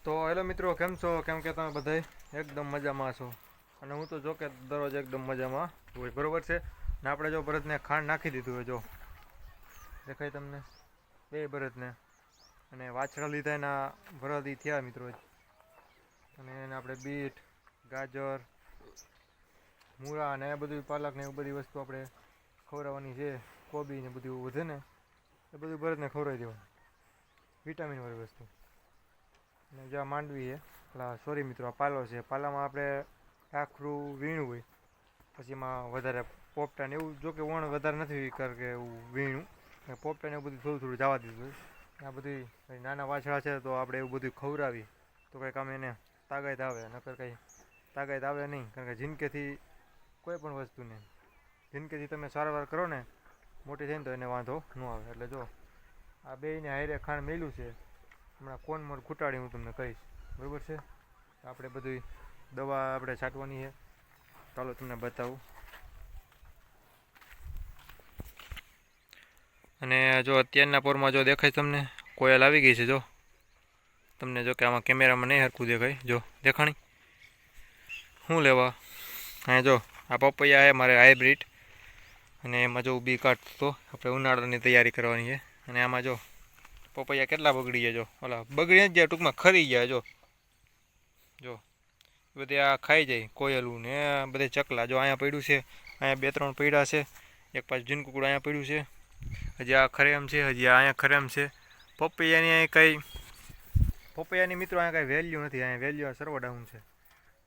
તો હેલો મિત્રો, કેમ છો? કેમ કે તમે બધા એકદમ મજામાં છો? અને હું તો જો કે દરરોજ એકદમ મજામાં હોય, બરોબર છે ને. આપણે જો બળદને ખાંડ નાખી દીધું હોય, જો દેખાય તમને બે બળદને, અને વાછડા લીધા એના બળદ થયા મિત્રો. અને એને આપણે બીટ, ગાજર, મૂળા અને એ બધું પાલક ને એ બધી વસ્તુ આપણે ખવડાવવાની છે. કોબી ને બધું વધે ને એ બધું બળદને ખવડાવી દેવાનું, વિટામિન વાળી વસ્તુ. અને જ્યાં માંડવી છે, સોરી મિત્રો, આ પાલો છે. પાલામાં આપણે આખરું વીણું હોય, પછી એમાં વધારે પોપટા ને એવું, જો કે વણ વધારે નથી કર કે એવું વીણું, પોપટા ને એવું બધું થોડું થોડું જવા દીધું હોય. આ બધી નાના વાછડા છે તો આપણે એવું બધું ખવડાવી તો કંઈક આમ એને તાકાત આવે, નકર કંઈ તાકાત આવે નહીં. કારણ કે જિંદગીથી કોઈ પણ વસ્તુને જિંદગીથી તમે સારવાર કરો ને મોટી થઈને તો એને વાંધો ન આવે. એટલે જો આ બેયને હારે ખાંડ મેલ્યું છે, હમણાં કોણ મોર ખૂટાડી હું તમને કહીશ, બરાબર છે. આપણે બધી દવા આપણે છાંટવાની છે, ચાલો તમને બતાવું. અને જો અત્યારના પોરમાં જો દેખાય તમને, કોયલ આવી ગઈ છે. જો તમને જો કે આમાં કેમેરામાં નહીં હરખું દેખાય, જો દેખાણી શું લેવા. હા જો આ પપૈયા છે મારે હાઇબ્રિડ, અને એમાં જો બી કાઢતો આપણે ઉનાળાની તૈયારી કરવાની છે. અને આમાં જો પપૈયા કેટલા બગડી ગયા, જો ઓલા બગડી જ ગયા, ટૂંકમાં ખરી ગયા. જો બધે આ ખાઈ જાય કોયલું ને બધે ચકલા. જો અહીંયા પડ્યું છે, અહીંયા બે ત્રણ પડ્યા છે, એક પાછું ઝીણકુકડું અહીંયા પડ્યું છે. હજી આ ખરેમ છે, હજી અહીંયા ખરેમ છે. પપૈયાની અહીં કંઈ પપૈયાની મિત્રો અહીંયા કાંઈ વેલ્યુ નથી, અહીંયા વેલ્યુ સર્વ ડાઉન છે.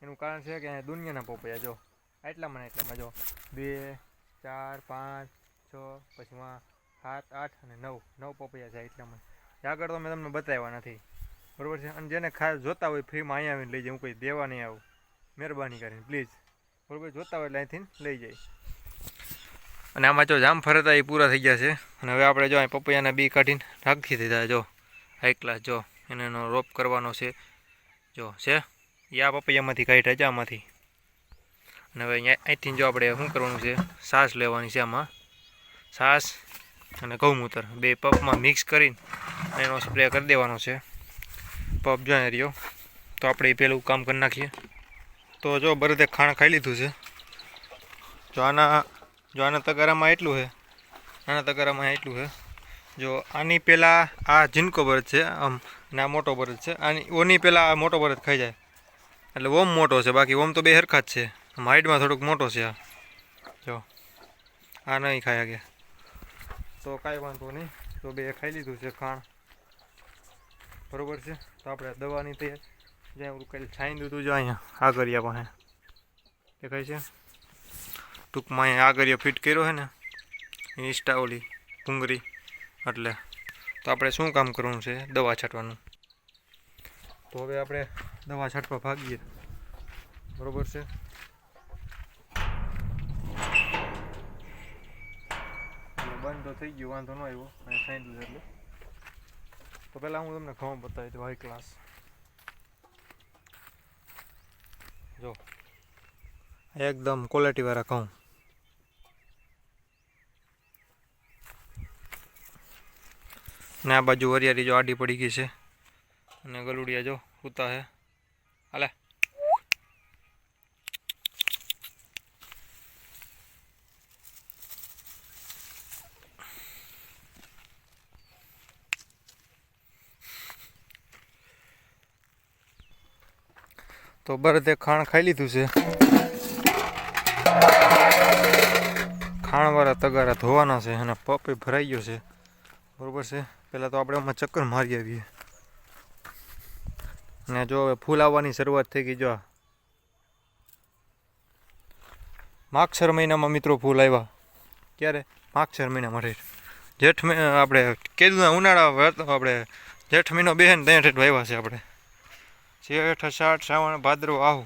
એનું કારણ છે કે અહીંયા દુનિયાના પપૈયા જો એટલામાં જો 2 4 5 6 પછીમાં 7 8 અને 9 પપૈયા છે એટલામાં. આગળ તો મેં તમને બતાવ્યા નથી, બરાબર છે. અને જેને જોતા હોય ફ્રીમાં અહીંયા આવીને લઈ જાય, હું કોઈ દેવા નહીં આવું, મહેરબાની કરીને પ્લીઝ, બરાબર. જોતા હોય એટલે અહીંથી લઈ જાય. અને આમાં જો જામફળ હતા એ પૂરા થઈ ગયા છે. અને હવે આપણે જો અહીં પપૈયાના બી કાઢીને રાખી દીધા. જો હાઈ ક્લાસ, જો એનો રોપ કરવાનો છે, જો છે એ આ પપૈયામાંથી કાઢ્યા છે, આમાંથી. અને હવે અહીંયા અહીંથી જો આપણે શું કરવાનું છે, છાશ લેવાની છે. આમાં છાશ અને ગૌમૂત્ર બે પપમાં મિક્સ કરીને એનો સ્પ્રે કરી દેવાનો છે. પપ જો રહ્યો તો આપણે એ પહેલું કામ કરી નાખીએ. તો જો બળદે ખાણ ખાઈ લીધું છે. જો આના તગારામાં એટલું છે, આના તગારામાં એટલું છે. જો આની પહેલાં આ ઝીણકો બળદ છે આમ, અને આ મોટો બળદ છે. ઓની પહેલાં આ મોટો બળદ ખાઈ જાય, એટલે ઓમ મોટો છે. બાકી ઓમ તો બે હરખા જ છે, આમ હાઈટમાં થોડુંક મોટો છે. આ જો આ નહીં ખાયા ગયા તો કાંઈ વાંધો નહીં. તો બે ખાઈ લીધું છે ખાણ, બરાબર છે. તો આપણે દવાની તે જ્યાં કંઈ છાંઈ દીધું જો અહીંયા આગળિયા પાસે દેખાય છે. ટૂંકમાં અહીંયા આગળિયો ફિટ કર્યો છે ને ઇન્સ્ટા ઓલી ભૂંગળી, એટલે તો આપણે શું કામ કરવાનું છે, દવા છાંટવાનું. તો હવે આપણે દવા છાંટવા ભાગીએ, બરાબર છે. બંધ તો થઈ ગયું, વાંધો ન આવ્યો, અને ખાઈ દીધું એટલે. તો પહેલાં હું તમને ઘઉં બતાવી દઉં હાઈ ક્લાસ. જો એકદમ ક્વોલિટીવાળા ઘઉં. ને આ બાજુ વરિયાળી જો આડી પડી ગઈ છે, અને ગલુડિયા જો સૂતા છે. હાલે તો બળદે ખાણ ખાઈ લીધું છે. ખાણવાળા તગારા ધોવાના છે, અને પપ ભરાઈ ગયો છે, બરાબર છે. પહેલાં તો આપણે આમાં ચક્કર મારી આવીએ. અને જો હવે ફૂલ આવવાની શરૂઆત થઈ ગઈ. જો માગસર મહિનામાં મિત્રો ફૂલ આવ્યા. ક્યારે? માગસર મહિનામાં રહે. જેઠ આપણે કીધું ઉનાળા આપણે જેઠ મહિનો બેહે ને ત્યાં ઠેઠ વાવ્યા છે આપણે. જેઠ અષાઢ શ્રાવણ ભાદરવો આહુ,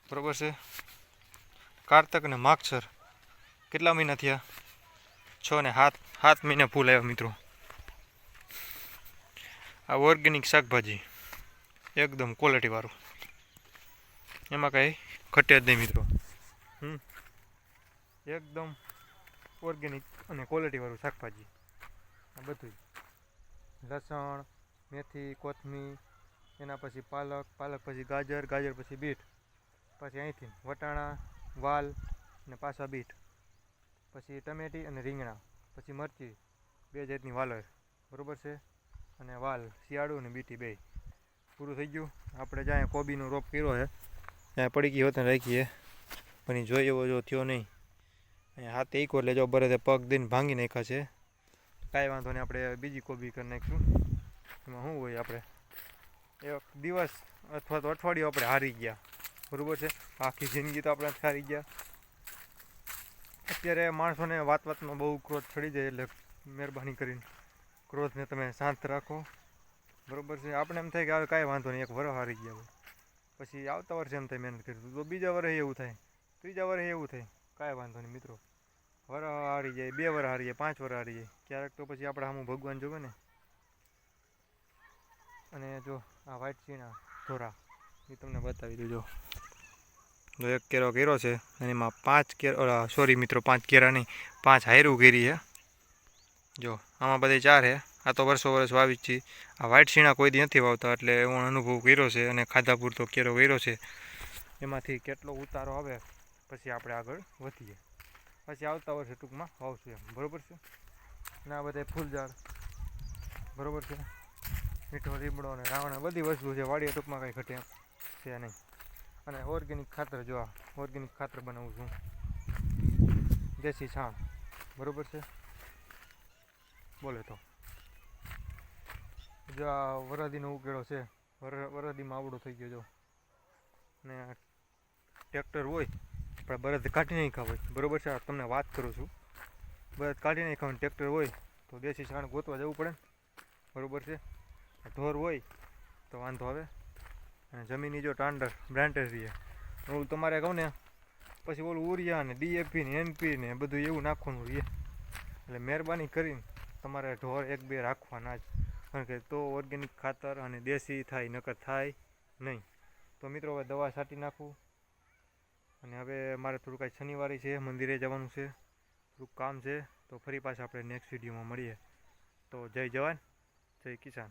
બરાબર છે. કારતક ને માગસર કેટલા મહિના થયા? 6 ને 7 મહિના ફૂલ આવ્યા મિત્રો. આ ઓર્ગેનિક શાકભાજી એકદમ ક્વોલિટીવાળું, એમાં કાંઈ ઘટે જ નહીં મિત્રો. એકદમ ઓર્ગેનિક અને ક્વોલિટીવાળું શાકભાજી. આ બધું લસણ, મેથી, કોથમીર એના પછી પાલક, પાલક પછી ગાજર, ગાજર પછી બીટ, પછી અહીંથી વટાણા, વાલ અને પાછા બીટ, પછી ટમેટી અને રીંગણા, પછી મરચી, 2 જાતની વાલર, બરાબર છે, અને વાલ શિયાળું અને બીટી બે. પૂરું થઈ ગયું. આપણે જ્યાં કોબીનો રોપ કર્યો છે ત્યાં પડી ગઈ હોત ને રાખીએ, પણ એ જોઈ એવો જો થયો નહીં. અહીંયા હાથે એક એટલે જો બરાબર પગ દઈને ભાંગી નાખ્યા છે. કાંઈ વાંધો નહીં, આપણે બીજી કોબી કરી નાખીશું. એમાં શું હોય, આપણે એક દિવસ અથવા તો અઠવાડિયું આપણે હારી ગયા, બરાબર છે. આખી જિંદગી તો આપણે હારી ગયા. અત્યારે માણસોને વાતમાં બહુ ક્રોધ ચડી જાય, એટલે મહેરબાની કરીને ક્રોધને તમે શાંત રાખો, બરાબર છે. આપણે એમ થાય કે કાંઈ વાંધો નહીં, એક વરસ હારી ગયા હોય, પછી આવતા વર્ષે એમ થાય મહેનત કરી તો બીજા વર્ષે એવું થાય, ત્રીજા વર્ષે એવું થાય. કાંઈ વાંધો નહીં મિત્રો, વરસ હારી જાય, 2 વર્ષ હારી જાય, 5 વર્ષ હારી જાય, ક્યારેક તો પછી આપણે આમ ભગવાન જોવે ને. અને જો આ વ્હાઈટ ચીણા ધોરા એ તમને બતાવી દઉં. જો એક કેરો કર્યો છે અને એમાં 5 કેરા, સોરી મિત્રો 5 કેરા નહીં, 5 હાયરું કેરી છે. જો આમાં બધે 4 છે. આ તો વર્ષો વાવી જ છે. આ વ્હાઈટ ચીણા કોઈ દી નથી વાવતા, એટલે એવો અનુભવ કર્યો છે અને ખાધા પૂરતો કેરો કર્યો છે. એમાંથી કેટલો ઉતારો આવે પછી આપણે આગળ વધીએ, પછી આવતા વર્ષે ટૂંકમાં વાવશું એમ, બરાબર છે. અને આ બધા ફૂલઝાડ, બરાબર છે. મીઠો લીમડો અને રાવણા બધી વસ્તુ છે. વાડીએ ટૂંકમાં કાંઈ ઘટે એમ છે નહીં. અને ઓર્ગેનિક ખાતર, જો આ ઓર્ગેનિક ખાતર બનાવું છું, દેશી છાણ, બરાબર છે. બોલે તો જો આ વરદીનો ઉકેળો છે, વરદીમાં આવડો થઈ ગયો જો. ને ટ્રેક્ટર હોય આપણે બળદ કાઢી નહીં ખાવ, બરાબર છે. તમને વાત કરું છું, બળદ કાઢી નહીં ખાવ, ટ્રેક્ટર હોય તો દેશી છાણ ગોતવા જવું પડે, બરાબર છે. ઢોર હોય તો વાંધો આવે. અને જમીનની જો બ્રાન્ડર રહીએ, ઓલું તમારે કહું ને પછી ઓલું ઉરિયા ને DAP ને NP ને બધું એવું નાખવાનું રહીએ. એટલે મહેરબાની કરીને તમારે ઢોર 1-2 રાખવાના જ, કારણ કે તો ઓર્ગેનિક ખાતર અને દેશી થાય, નકર થાય નહીં. તો મિત્રો હવે દવા છાંટી નાખું, અને હવે મારે થોડું કાંઈ શનિવારે છે, મંદિરે જવાનું છે, થોડુંક કામ છે. તો ફરી પાછા આપણે નેક્સ્ટ વિડીયોમાં મળીએ. તો જય જવાન, જય કિસાન.